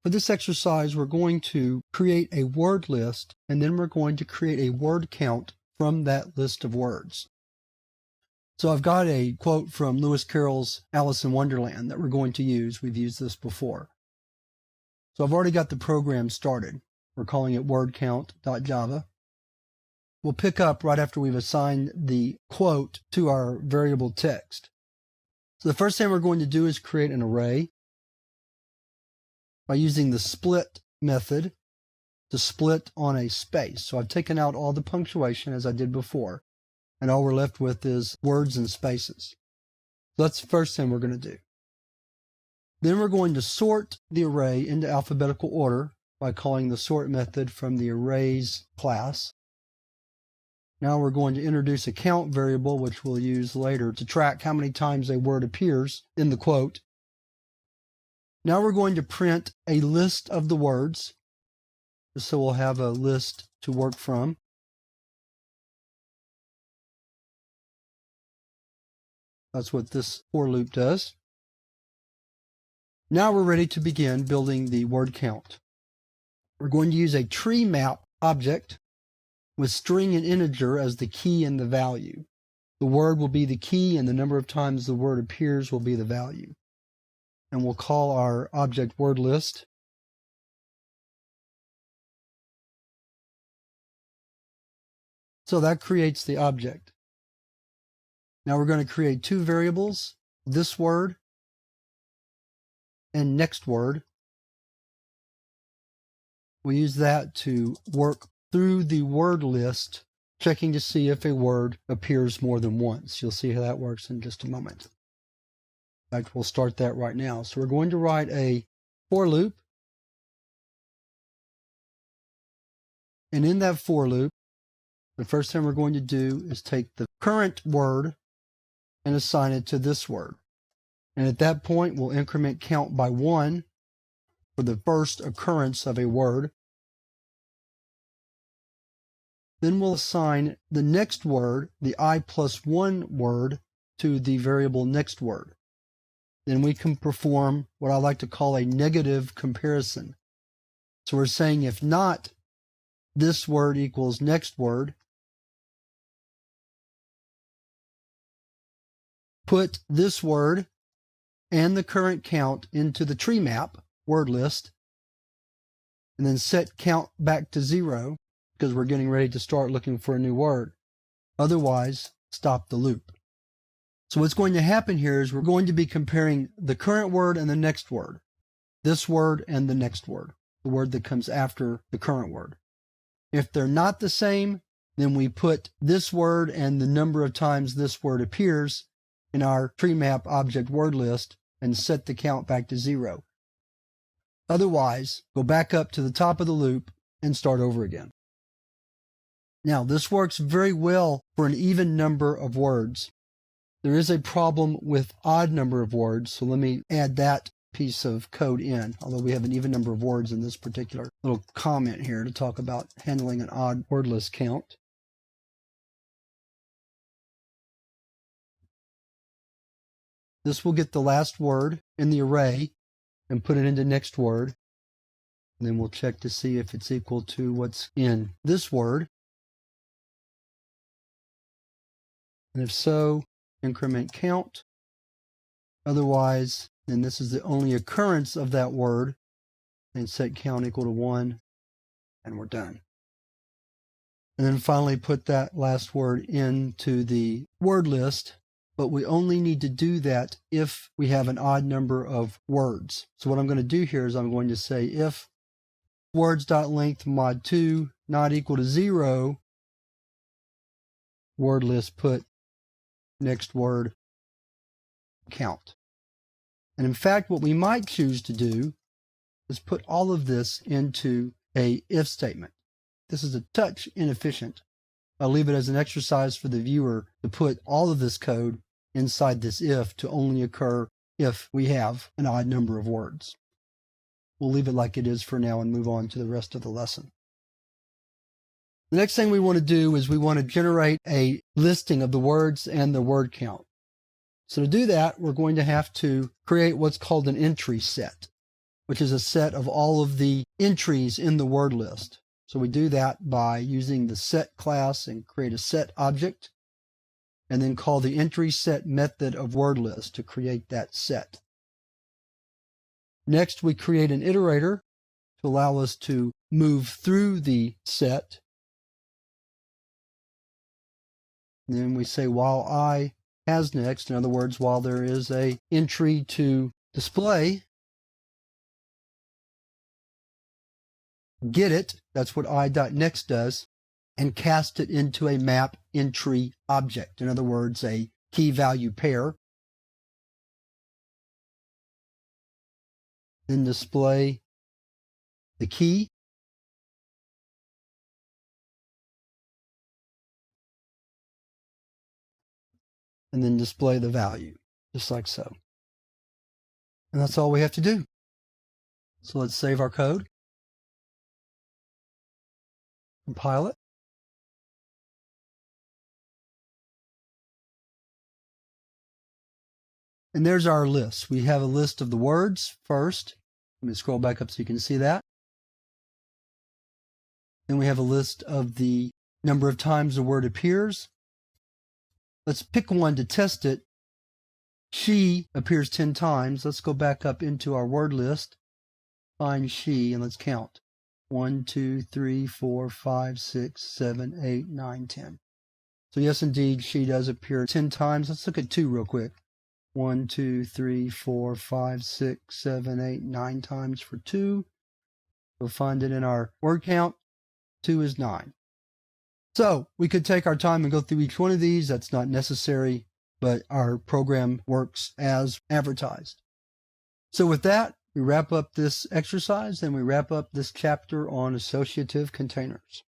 For this exercise, we're going to create a word list, and then we're going to create a word count from that list of words. So I've got a quote from Lewis Carroll's Alice in Wonderland that we're going to use. We've used this before. So I've already got the program started. We're calling it wordcount.java. We'll pick up right after we've assigned the quote to our variable text. So the first thing we're going to do is create an array by using the split method to split on a space. So I've taken out all the punctuation as I did before, and all we're left with is words and spaces. So that's the first thing we're going to do. Then we're going to sort the array into alphabetical order by calling the sort method from the arrays class. Now we're going to introduce a count variable, which we'll use later to track how many times a word appears in the quote. Now we're going to print a list of the words, so we'll have a list to work from. That's what this for loop does. Now we're ready to begin building the word count. We're going to use a tree map object with string and integer as the key and the value. The word will be the key, and the number of times the word appears will be the value. And we'll call our object word list. So that creates the object. Now we're going to create two variables, this word and next word. We use that to work through the word list, checking to see if a word appears more than once. You'll see how that works in just a moment. In fact, we'll start that right now. So we're going to write a for loop. And in that for loop, the first thing we're going to do is take the current word and assign it to this word. And at that point, we'll increment count by 1 for the first occurrence of a word. Then we'll assign the next word, the I+1 word, to the variable next word. Then we can perform what I like to call a negative comparison. So we're saying if not this word equals next word, put this word and the current count into the tree map word list, and then set count back to 0 because we're getting ready to start looking for a new word. Otherwise, stop the loop. So what's going to happen here is we're going to be comparing the current word and the next word, this word and the next word, the word that comes after the current word. If they're not the same, then we put this word and the number of times this word appears in our tree map object word list and set the count back to 0. Otherwise, go back up to the top of the loop and start over again. Now, this works very well for an even number of words. There is a problem with odd number of words, so let me add that piece of code in, although we have an even number of words in this particular little comment here to talk about handling an odd word list count. This will get the last word in the array and put it into next word. And then we'll check to see if it's equal to what's in this word. And if so, increment count. Otherwise, then this is the only occurrence of that word, and set count equal to 1, and we're done. And then finally put that last word into the word list, but we only need to do that if we have an odd number of words. So what I'm going to do here is I'm going to say if words.length mod 2 not equal to 0, word list put next word count. And in fact, what we might choose to do is put all of this into a if statement. This is a touch inefficient. I'll leave it as an exercise for the viewer to put all of this code inside this if to only occur if we have an odd number of words. We'll leave it like it is for now and move on to the rest of the lesson. The next thing we want to do is we want to generate a listing of the words and the word count. So to do that, we're going to have to create what's called an entry set. which is a set of all of the entries in the word list. So we do that by using the set class and create a set object, and then call the entry set method of word list to create that set. Next, we create an iterator to allow us to move through the set. And then we say while I has next, in other words, while there is a entry to display, get it, that's what I.next does, and cast it into a map entry object. In other words, a key value pair. Then display the key. And then display the value, just like so. And that's all we have to do. So let's save our code. Compile it. And there's our list. We have a list of the words first. Let me scroll back up so you can see that. Then we have a list of the number of times the word appears. Let's pick one to test it. She appears 10 times. Let's go back up into our word list. Find she, and let's count. 1, 2, 3, 4, 5, 6, 7, 8, 9, 10. So yes, indeed, she does appear 10 times. Let's look at 2 real quick. 1, 2, 3, 4, 5, 6, 7, 8, 9 times for 2. We'll find it in our word count. 2 is 9. So we could take our time and go through each one of these. That's not necessary, but our program works as advertised. So with that, we wrap up this exercise and we wrap up this chapter on associative containers.